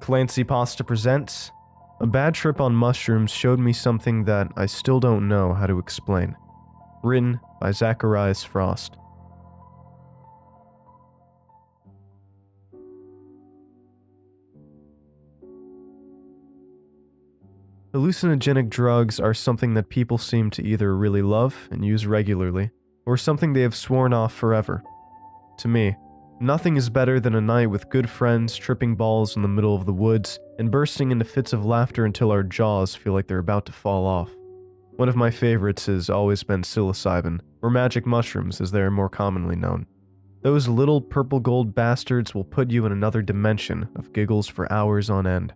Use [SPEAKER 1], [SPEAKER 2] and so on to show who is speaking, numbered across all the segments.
[SPEAKER 1] ClancyPasta presents A Bad Trip on Mushrooms Showed Me Something That I Still Don't Know How to Explain. Written by Zacharius Frost. Hallucinogenic drugs are something that people seem to either really love and use regularly, or something they have sworn off forever. To me, nothing is better than a night with good friends tripping balls in the middle of the woods and bursting into fits of laughter until our jaws feel like they're about to fall off. One of my favorites has always been psilocybin, or magic mushrooms as they are more commonly known. Those little purple gold bastards will put you in another dimension of giggles for hours on end.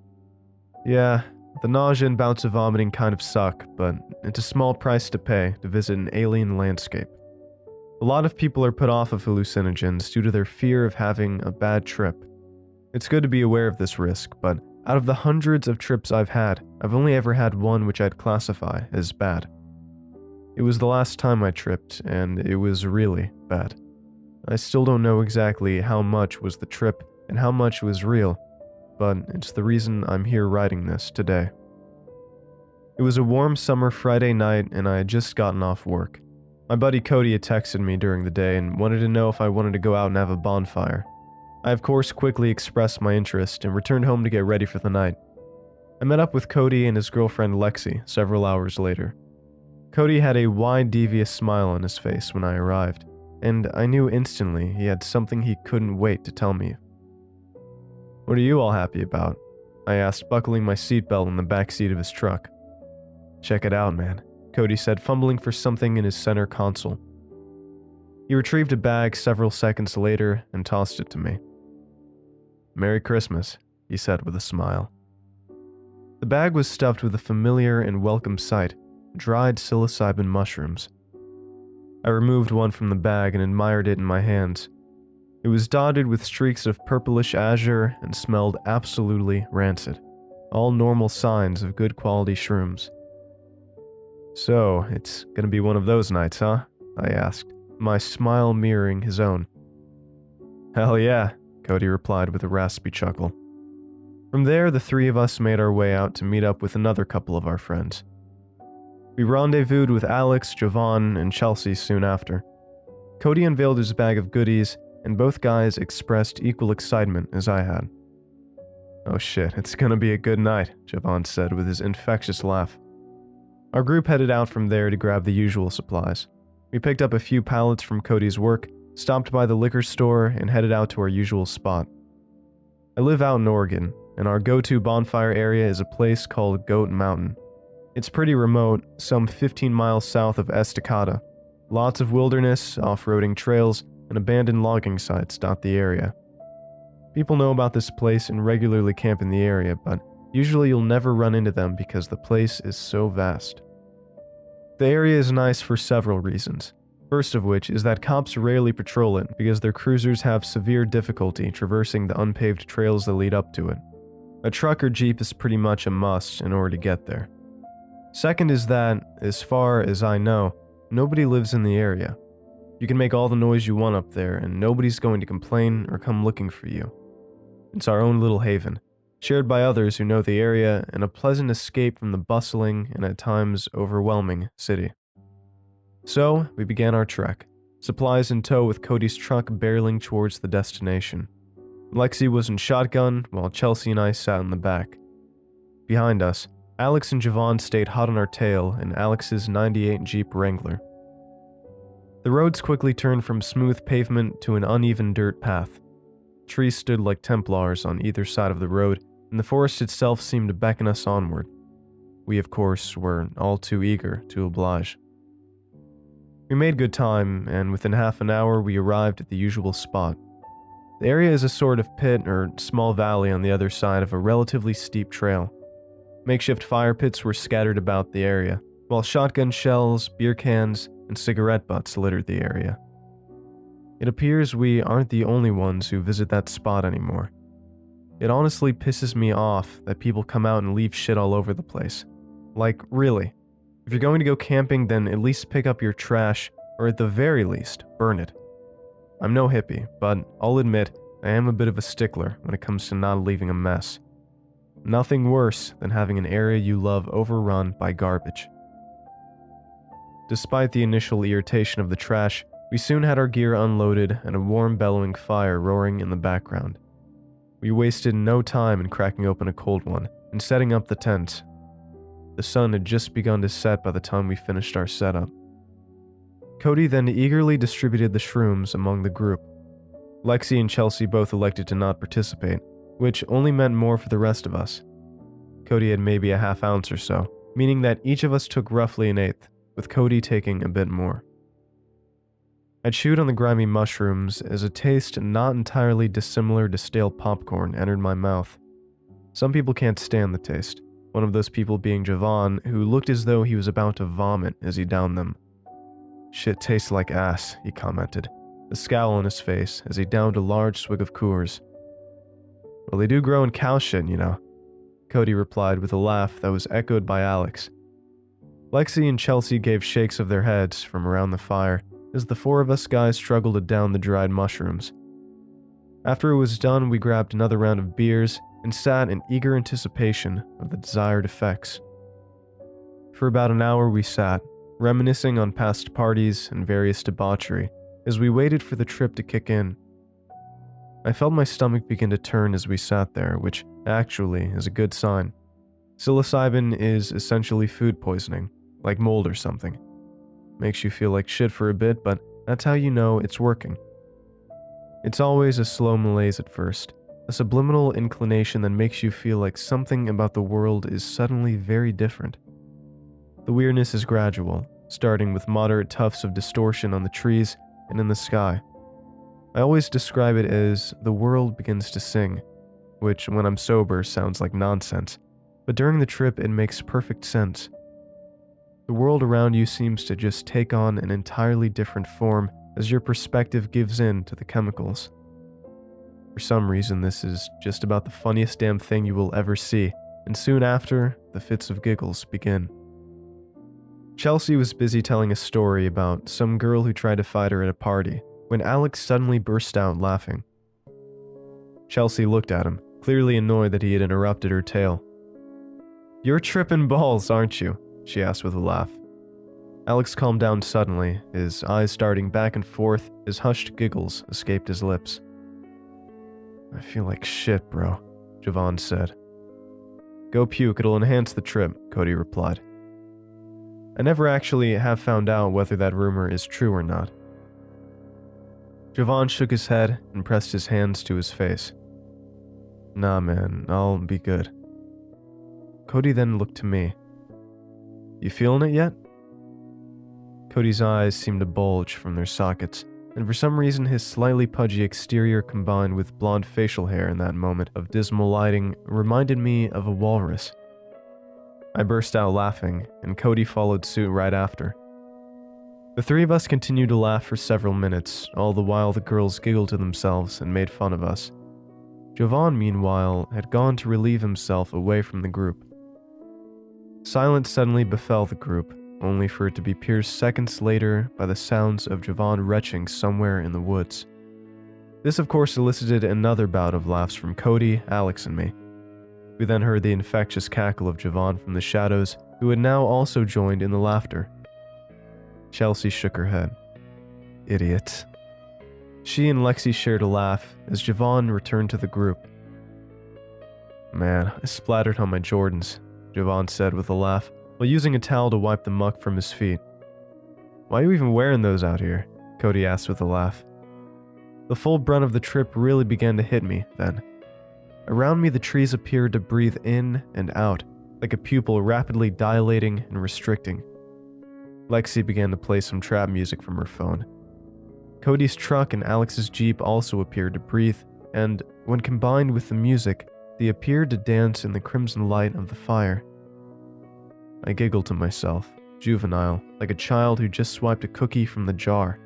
[SPEAKER 1] Yeah, the nausea and bouts of vomiting kind of suck, but it's a small price to pay to visit an alien landscape. A lot of people are put off of hallucinogens due to their fear of having a bad trip. It's good to be aware of this risk, but out of the hundreds of trips I've had, I've only ever had one which I'd classify as bad. It was the last time I tripped, and it was really bad. I still don't know exactly how much was the trip and how much was real, but it's the reason I'm here writing this today. It was a warm summer Friday night, and I had just gotten off work. My buddy Cody had texted me during the day and wanted to know if I wanted to go out and have a bonfire. I of course quickly expressed my interest and returned home to get ready for the night. I met up with Cody and his girlfriend Lexi several hours later. Cody had a wide, devious smile on his face when I arrived, and I knew instantly he had something he couldn't wait to tell me. "What are you all happy about?" I asked, buckling my seatbelt in the back seat of his truck. "Check it out, man," Cody said, fumbling for something in his center console. He retrieved a bag several seconds later and tossed it to me. "Merry Christmas," he said with a smile. The bag was stuffed with a familiar and welcome sight, dried psilocybin mushrooms. I removed one from the bag and admired it in my hands. It was dotted with streaks of purplish azure and smelled absolutely rancid, all normal signs of good quality shrooms. "So, it's gonna be one of those nights, huh?" I asked, my smile mirroring his own. "Hell yeah," Cody replied with a raspy chuckle. From there, the three of us made our way out to meet up with another couple of our friends. We rendezvoused with Alex, Jovan, and Chelsea soon after. Cody unveiled his bag of goodies, and both guys expressed equal excitement as I had. "Oh shit, it's gonna be a good night," Jovan said with his infectious laugh. Our group headed out from there to grab the usual supplies. We picked up a few pallets from Cody's work, stopped by the liquor store, and headed out to our usual spot. I live out in Oregon, and our go-to bonfire area is a place called Goat Mountain. It's pretty remote, some 15 miles south of Estacada. Lots of wilderness, off-roading trails, and abandoned logging sites dot the area. People know about this place and regularly camp in the area, but usually you'll never run into them because the place is so vast. The area is nice for several reasons. First of which is that cops rarely patrol it because their cruisers have severe difficulty traversing the unpaved trails that lead up to it. A truck or jeep is pretty much a must in order to get there. Second is that, as far as I know, nobody lives in the area. You can make all the noise you want up there and nobody's going to complain or come looking for you. It's our own little haven, shared by others who know the area, and a pleasant escape from the bustling and at times overwhelming city. So, we began our trek, supplies in tow with Cody's truck barreling towards the destination. Lexi was in shotgun, while Chelsea and I sat in the back. Behind us, Alex and Jovan stayed hot on our tail in Alex's '98 Jeep Wrangler. The roads quickly turned from smooth pavement to an uneven dirt path. Trees stood like Templars on either side of the road, and the forest itself seemed to beckon us onward. We, of course, were all too eager to oblige. We made good time, and within half an hour we arrived at the usual spot. The area is a sort of pit or small valley on the other side of a relatively steep trail. Makeshift fire pits were scattered about the area, while shotgun shells, beer cans, and cigarette butts littered the area. It appears we aren't the only ones who visit that spot anymore. It honestly pisses me off that people come out and leave shit all over the place. Like, really. If you're going to go camping, then at least pick up your trash, or at the very least, burn it. I'm no hippie, but I'll admit I am a bit of a stickler when it comes to not leaving a mess. Nothing worse than having an area you love overrun by garbage. Despite the initial irritation of the trash, we soon had our gear unloaded and a warm bellowing fire roaring in the background. We wasted no time in cracking open a cold one and setting up the tent. The sun had just begun to set by the time we finished our setup. Cody then eagerly distributed the shrooms among the group. Lexi and Chelsea both elected to not participate, which only meant more for the rest of us. Cody had maybe a half ounce or so, meaning that each of us took roughly an eighth, with Cody taking a bit more. I chewed on the grimy mushrooms as a taste not entirely dissimilar to stale popcorn entered my mouth. Some people can't stand the taste, one of those people being Javon, who looked as though he was about to vomit as he downed them. "Shit tastes like ass," he commented, a scowl on his face as he downed a large swig of Coors. "Well, they do grow in cow shit, you know," Cody replied with a laugh that was echoed by Alex. Lexi and Chelsea gave shakes of their heads from around the fire as the four of us guys struggled to down the dried mushrooms. After it was done, we grabbed another round of beers and sat in eager anticipation of the desired effects. For about an hour we sat, reminiscing on past parties and various debauchery, as we waited for the trip to kick in. I felt my stomach begin to turn as we sat there, which actually is a good sign. Psilocybin is essentially food poisoning, like mold or something. Makes you feel like shit for a bit, but that's how you know it's working. It's always a slow malaise at first, a subliminal inclination that makes you feel like something about the world is suddenly very different. The weirdness is gradual, starting with moderate tufts of distortion on the trees and in the sky. I always describe it as the world begins to sing, which when I'm sober sounds like nonsense, but during the trip it makes perfect sense. The world around you seems to just take on an entirely different form as your perspective gives in to the chemicals. For some reason, this is just about the funniest damn thing you will ever see, and soon after, the fits of giggles begin. Chelsea was busy telling a story about some girl who tried to fight her at a party, when Alex suddenly burst out laughing. Chelsea looked at him, clearly annoyed that he had interrupted her tale. "You're tripping balls, aren't you?" she asked with a laugh. Alex calmed down suddenly, his eyes darting back and forth as hushed giggles escaped his lips. "I feel like shit, bro," Javon said. "Go puke, it'll enhance the trip," Cody replied. I never actually have found out whether that rumor is true or not. Javon shook his head and pressed his hands to his face. "Nah, man, I'll be good." Cody then looked to me. "You feeling it yet?" Cody's eyes seemed to bulge from their sockets, and for some reason his slightly pudgy exterior combined with blonde facial hair in that moment of dismal lighting reminded me of a walrus. I burst out laughing, and Cody followed suit right after. The three of us continued to laugh for several minutes, all the while the girls giggled to themselves and made fun of us. Javon, meanwhile, had gone to relieve himself away from the group. Silence suddenly befell the group, only for it to be pierced seconds later by the sounds of Javon retching somewhere in the woods. This of course elicited another bout of laughs from Cody, Alex, and me. We then heard the infectious cackle of Javon from the shadows, who had now also joined in the laughter. Chelsea shook her head. "Idiots." She and Lexi shared a laugh as Javon returned to the group. "Man, I splattered on my Jordans," Javon said with a laugh, while using a towel to wipe the muck from his feet. "Why are you even wearing those out here?" Cody asked with a laugh. The full brunt of the trip really began to hit me then. Around me the trees appeared to breathe in and out, like a pupil rapidly dilating and restricting. Lexi began to play some trap music from her phone. Cody's truck and Alex's Jeep also appeared to breathe, and, when combined with the music, they appeared to dance in the crimson light of the fire. I giggled to myself, juvenile, like a child who just swiped a cookie from the jar.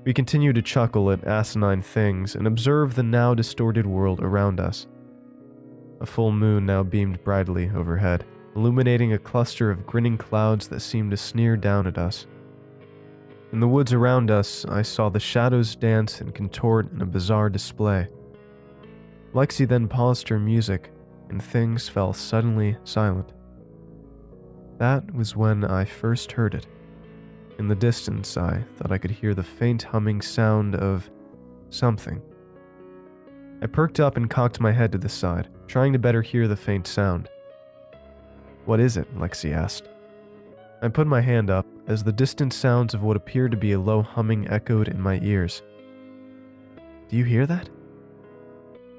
[SPEAKER 1] We continued to chuckle at asinine things and observe the now distorted world around us. A full moon now beamed brightly overhead, illuminating a cluster of grinning clouds that seemed to sneer down at us. In the woods around us, I saw the shadows dance and contort in a bizarre display. Lexi then paused her music, and things fell suddenly silent. That was when I first heard it. In the distance, I thought I could hear the faint humming sound of something. I perked up and cocked my head to the side, trying to better hear the faint sound. "What is it?" Lexi asked. I put my hand up as the distant sounds of what appeared to be a low humming echoed in my ears. "Do you hear that?"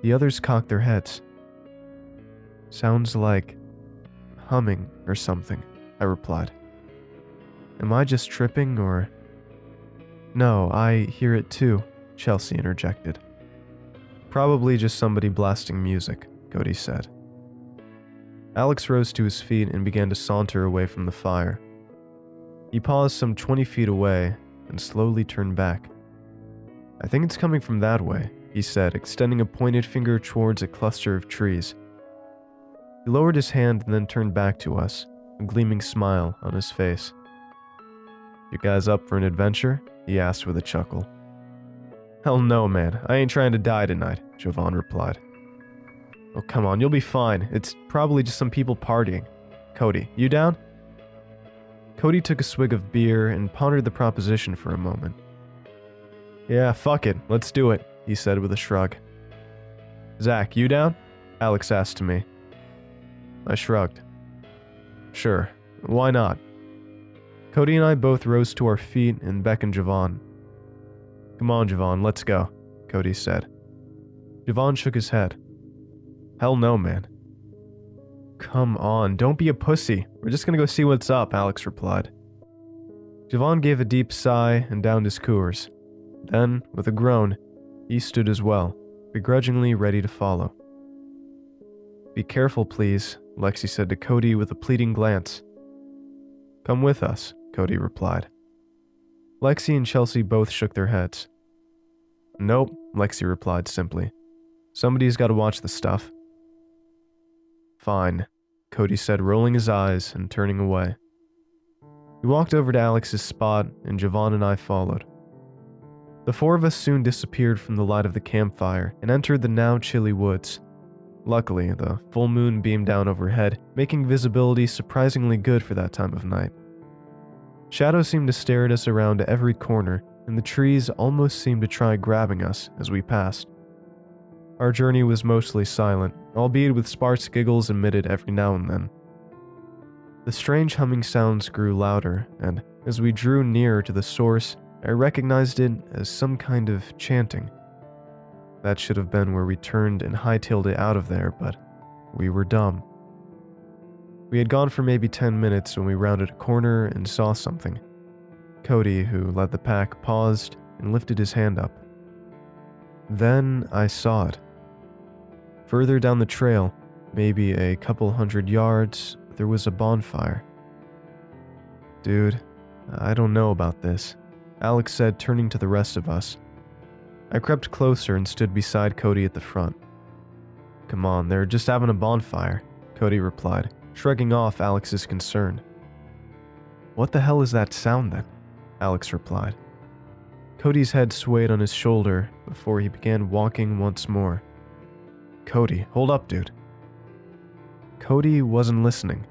[SPEAKER 1] The others cocked their heads. "Sounds like humming or something," I replied. "Am I just tripping or—" "No, I hear it too," Chelsea interjected. "Probably just somebody blasting music," Cody said. Alex rose to his feet and began to saunter away from the fire. He paused some 20 feet away and slowly turned back. "I think it's coming from that way," he said, extending a pointed finger towards a cluster of trees. He lowered his hand and then turned back to us, a gleaming smile on his face. "You guys up for an adventure?" he asked with a chuckle. "Hell no, man. I ain't trying to die tonight," Jovan replied. "Oh, come on, you'll be fine. It's probably just some people partying. Cody, you down?" Cody took a swig of beer and pondered the proposition for a moment. "Yeah, fuck it. Let's do it," he said with a shrug. "Zach, you down?" Alex asked me. I shrugged. "Sure. Why not?" Cody and I both rose to our feet and beckoned Jovan. "Come on, Jovan, let's go," Cody said. Jovan shook his head. "Hell no, man." "Come on, don't be a pussy. We're just gonna go see what's up," Alex replied. Jovan gave a deep sigh and downed his Coors. Then, with a groan, he stood as well, begrudgingly ready to follow. "Be careful, please," Lexi said to Cody with a pleading glance. "Come with us," Cody replied. Lexi and Chelsea both shook their heads. "Nope," Lexi replied simply. "Somebody's got to watch the stuff." "Fine," Cody said, rolling his eyes and turning away. He walked over to Alex's spot, and Jovan and I followed. The four of us soon disappeared from the light of the campfire and entered the now chilly woods. Luckily, the full moon beamed down overhead, making visibility surprisingly good for that time of night. Shadows seemed to stare at us around every corner, and the trees almost seemed to try grabbing us as we passed. Our journey was mostly silent, albeit with sparse giggles emitted every now and then. The strange humming sounds grew louder, and as we drew nearer to the source, I recognized it as some kind of chanting. That should have been where we turned and hightailed it out of there, but we were dumb. We had gone for maybe 10 minutes when we rounded a corner and saw something. Cody, who led the pack, paused and lifted his hand up. Then I saw it. Further down the trail, maybe a couple 100 yards, there was a bonfire. "Dude, I don't know about this," Alex said, turning to the rest of us. I crept closer and stood beside Cody at the front. "Come on, they're just having a bonfire," Cody replied, shrugging off Alex's concern. "What the hell is that sound then?" Alex replied. Cody's head swayed on his shoulder before he began walking once more. "Cody, hold up, dude." Cody wasn't listening.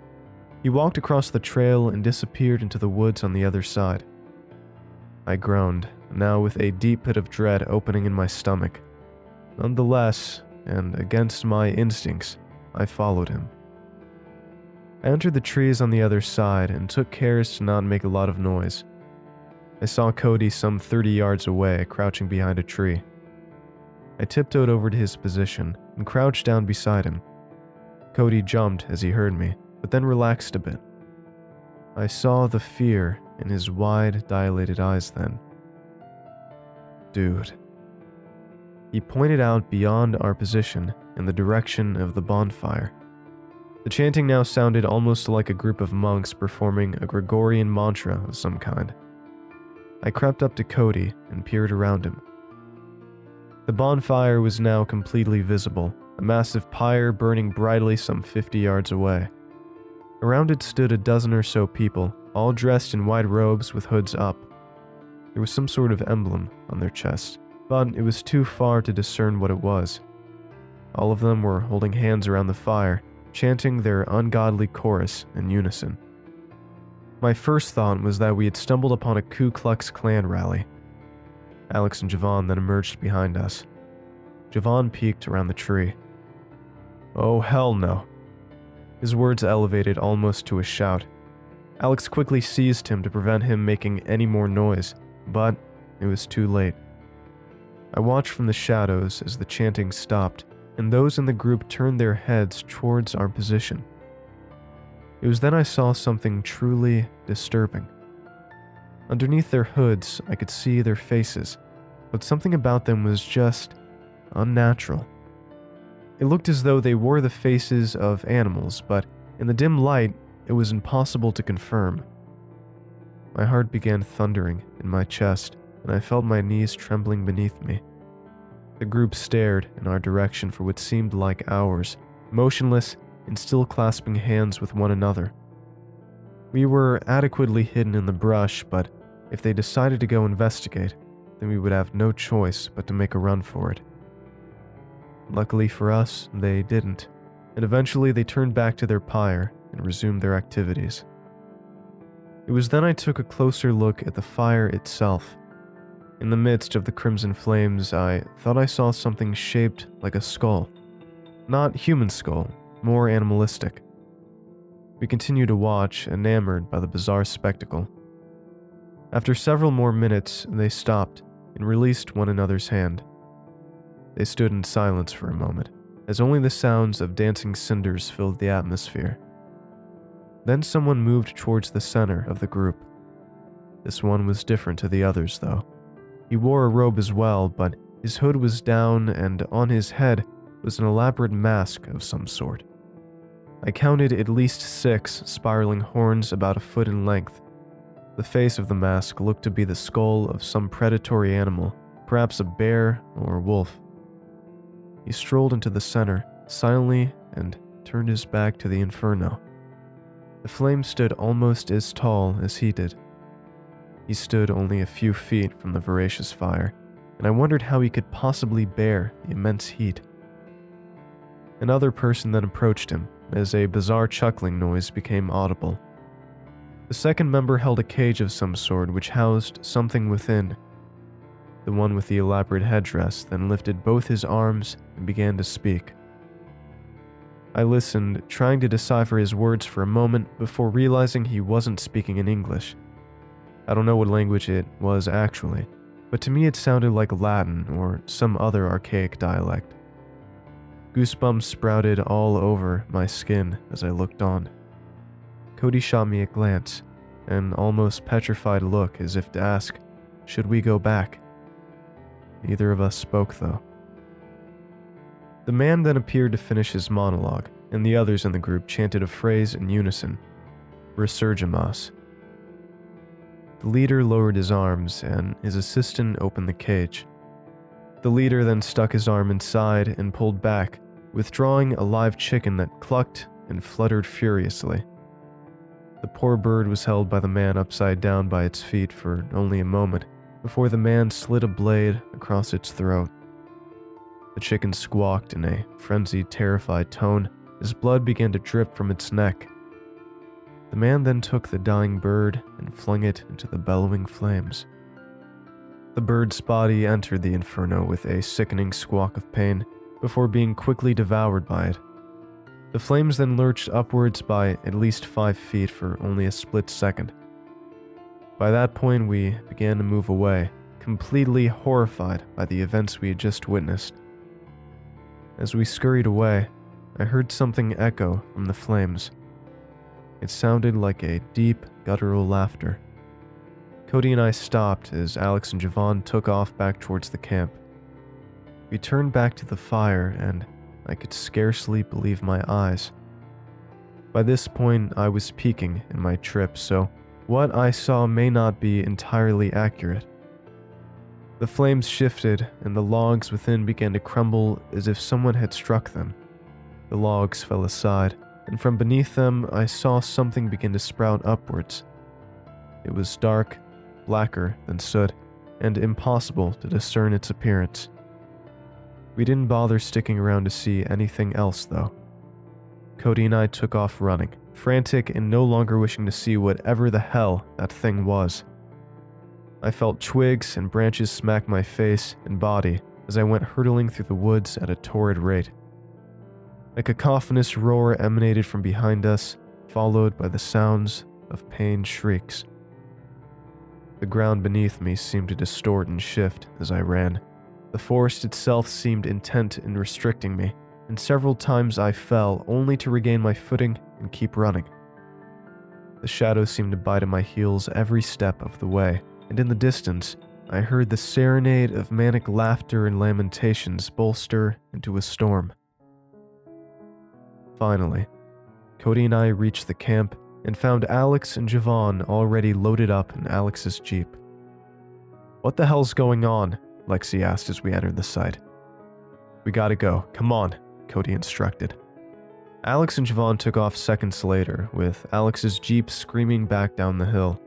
[SPEAKER 1] He walked across the trail and disappeared into the woods on the other side. I groaned, now with a deep pit of dread opening in my stomach. Nonetheless, and against my instincts, I followed him. I entered the trees on the other side and took cares to not make a lot of noise. I saw Cody some 30 yards away, crouching behind a tree. I tiptoed over to his position and crouched down beside him. Cody jumped as he heard me, but then relaxed a bit. I saw the fear in his wide, dilated eyes then. "Dude." He pointed out beyond our position in the direction of the bonfire. The chanting now sounded almost like a group of monks performing a Gregorian mantra of some kind. I crept up to Cody and peered around him. The bonfire was now completely visible, a massive pyre burning brightly some 50 yards away. Around it stood a dozen or so people, all dressed in white robes with hoods up. There was some sort of emblem on their chest, but it was too far to discern what it was. All of them were holding hands around the fire, chanting their ungodly chorus in unison. My first thought was that we had stumbled upon a Ku Klux Klan rally. Alex and Javon then emerged behind us. Javon peeked around the tree. "Oh, hell no." His words elevated almost to a shout. Alex quickly seized him to prevent him making any more noise, but it was too late. I watched from the shadows as the chanting stopped, and those in the group turned their heads towards our position. It was then I saw something truly disturbing. Underneath their hoods, I could see their faces, but something about them was just unnatural. It looked as though they wore the faces of animals, but in the dim light, it was impossible to confirm. My heart began thundering in my chest, and I felt my knees trembling beneath me. The group stared in our direction for what seemed like hours, motionless and still clasping hands with one another. We were adequately hidden in the brush, but if they decided to go investigate, then we would have no choice but to make a run for it. Luckily for us, they didn't, and eventually they turned back to their pyre and resumed their activities. It was then I took a closer look at the fire itself. In the midst of the crimson flames, I thought I saw something shaped like a skull. Not human skull, more animalistic. We continued to watch, enamored by the bizarre spectacle. After several more minutes, they stopped and released one another's hand. They stood in silence for a moment, as only the sounds of dancing cinders filled the atmosphere. Then someone moved towards the center of the group. This one was different to the others, though. He wore a robe as well, but his hood was down and on his head was an elaborate mask of some sort. I counted at least 6 spiraling horns about a foot in length. The face of the mask looked to be the skull of some predatory animal, perhaps a bear or a wolf. He strolled into the center, silently, and turned his back to the inferno. The flame stood almost as tall as he did. He stood only a few feet from the voracious fire, and I wondered how he could possibly bear the immense heat. Another person then approached him, as a bizarre chuckling noise became audible. The second member held a cage of some sort which housed something within. The one with the elaborate headdress then lifted both his arms and began to speak. I listened, trying to decipher his words for a moment before realizing he wasn't speaking in English. I don't know what language it was actually, but to me it sounded like Latin or some other archaic dialect. Goosebumps sprouted all over my skin as I looked on. Cody shot me a glance, an almost petrified look as if to ask, should we go back? Neither of us spoke, though. The man then appeared to finish his monologue, and the others in the group chanted a phrase in unison, Resurgimas. The leader lowered his arms, and his assistant opened the cage. The leader then stuck his arm inside and pulled back, withdrawing a live chicken that clucked and fluttered furiously. The poor bird was held by the man upside down by its feet for only a moment, before the man slid a blade across its throat. The chicken squawked in a frenzied, terrified tone as blood began to drip from its neck. The man then took the dying bird and flung it into the bellowing flames. The bird's body entered the inferno with a sickening squawk of pain before being quickly devoured by it. The flames then lurched upwards by at least 5 feet for only a split second. By that point, we began to move away, completely horrified by the events we had just witnessed. As we scurried away, I heard something echo from the flames. It sounded like a deep, guttural laughter. Cody and I stopped as Alex and Javon took off back towards the camp. We turned back to the fire, and I could scarcely believe my eyes. By this point, I was peaking in my trip, so what I saw may not be entirely accurate. The flames shifted, and the logs within began to crumble as if someone had struck them. The logs fell aside, and from beneath them, I saw something begin to sprout upwards. It was dark, blacker than soot, and impossible to discern its appearance. We didn't bother sticking around to see anything else, though. Cody and I took off running, frantic and no longer wishing to see whatever the hell that thing was. I felt twigs and branches smack my face and body as I went hurtling through the woods at a torrid rate. A cacophonous roar emanated from behind us, followed by the sounds of pained shrieks. The ground beneath me seemed to distort and shift as I ran. The forest itself seemed intent in restricting me, and several times I fell only to regain my footing and keep running. The shadows seemed to bite at my heels every step of the way, and in the distance, I heard the serenade of manic laughter and lamentations bolster into a storm. Finally, Cody and I reached the camp and found Alex and Javon already loaded up in Alex's Jeep. "What the hell's going on?" Lexi asked as we entered the site. "We gotta go, come on," Cody instructed. Alex and Javon took off seconds later, with Alex's Jeep screaming back down the hill.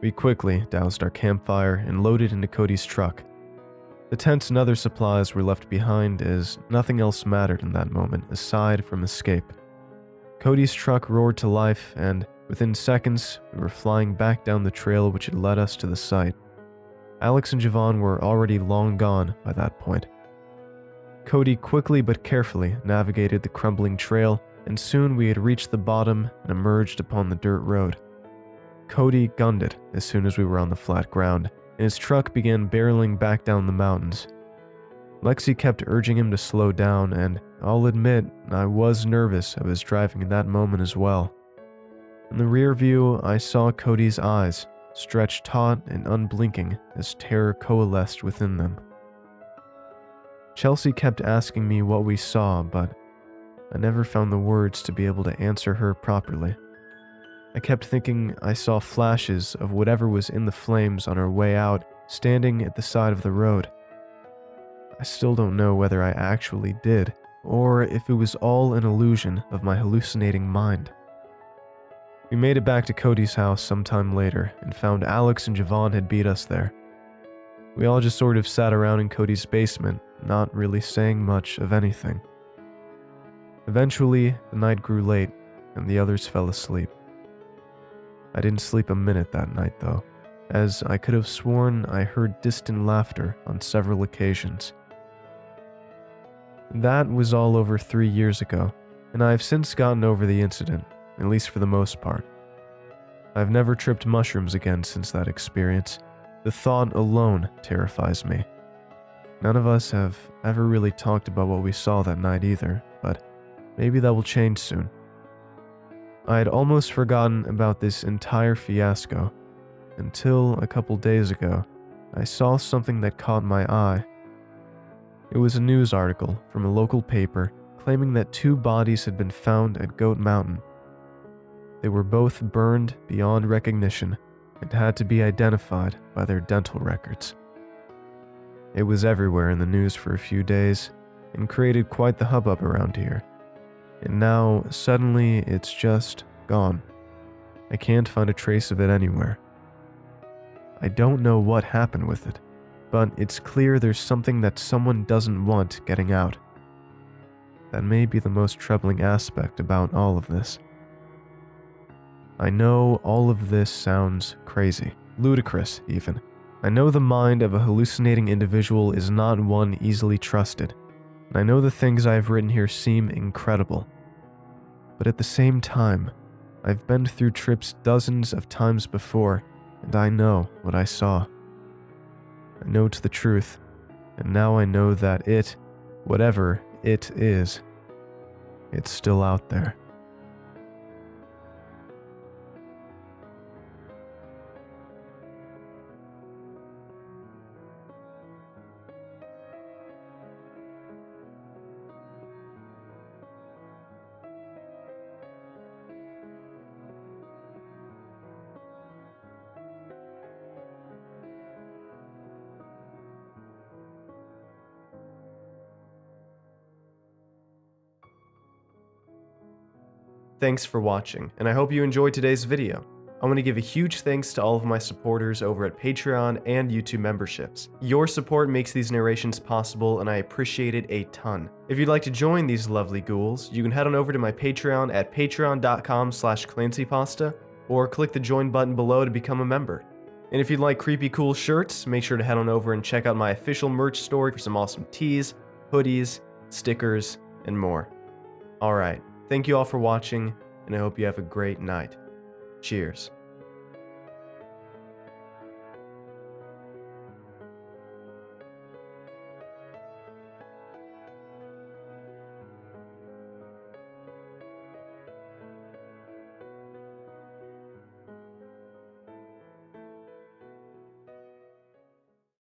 [SPEAKER 1] We quickly doused our campfire and loaded into Cody's truck. The tents and other supplies were left behind as nothing else mattered in that moment aside from escape. Cody's truck roared to life, and within seconds, we were flying back down the trail which had led us to the site. Alex and Javon were already long gone by that point. Cody quickly but carefully navigated the crumbling trail, and soon we had reached the bottom and emerged upon the dirt road. Cody gunned it as soon as we were on the flat ground, and his truck began barreling back down the mountains. Lexi kept urging him to slow down, and I'll admit I was nervous of his driving in that moment as well. In the rear view, I saw Cody's eyes, stretched taut and unblinking as terror coalesced within them. Chelsea kept asking me what we saw, but I never found the words to be able to answer her properly. I kept thinking I saw flashes of whatever was in the flames on our way out, standing at the side of the road. I still don't know whether I actually did, or if it was all an illusion of my hallucinating mind. We made it back to Cody's house sometime later and found Alex and Javon had beat us there. We all just sort of sat around in Cody's basement, not really saying much of anything. Eventually, the night grew late and the others fell asleep. I didn't sleep a minute that night though, as I could have sworn I heard distant laughter on several occasions. That was all over 3 years ago, and I have since gotten over the incident, at least for the most part. I've never tripped mushrooms again since that experience. The thought alone terrifies me. None of us have ever really talked about what we saw that night either, but maybe that will change soon. I had almost forgotten about this entire fiasco, until a couple days ago, I saw something that caught my eye. It was a news article from a local paper claiming that 2 bodies had been found at Goat Mountain. They were both burned beyond recognition and had to be identified by their dental records. It was everywhere in the news for a few days and created quite the hubbub around here. And now, suddenly, it's just gone. I can't find a trace of it anywhere. I don't know what happened with it, but it's clear there's something that someone doesn't want getting out. That may be the most troubling aspect about all of this. I know all of this sounds crazy, ludicrous even. I know the mind of a hallucinating individual is not one easily trusted, and I know the things I have written here seem incredible. But at the same time, I've been through trips dozens of times before, and I know what I saw. I know it's the truth, and now I know that it, whatever it is, it's still out there. Thanks for watching, and I hope you enjoyed today's video. I want to give a huge thanks to all of my supporters over at Patreon and YouTube memberships. Your support makes these narrations possible, and I appreciate it a ton. If you'd like to join these lovely ghouls, you can head on over to my Patreon at patreon.com/ClancyPasta, or click the join button below to become a member. And if you'd like creepy cool shirts, make sure to head on over and check out my official merch store for some awesome tees, hoodies, stickers, and more. Alright, thank you all for watching, and I hope you have a great night. Cheers.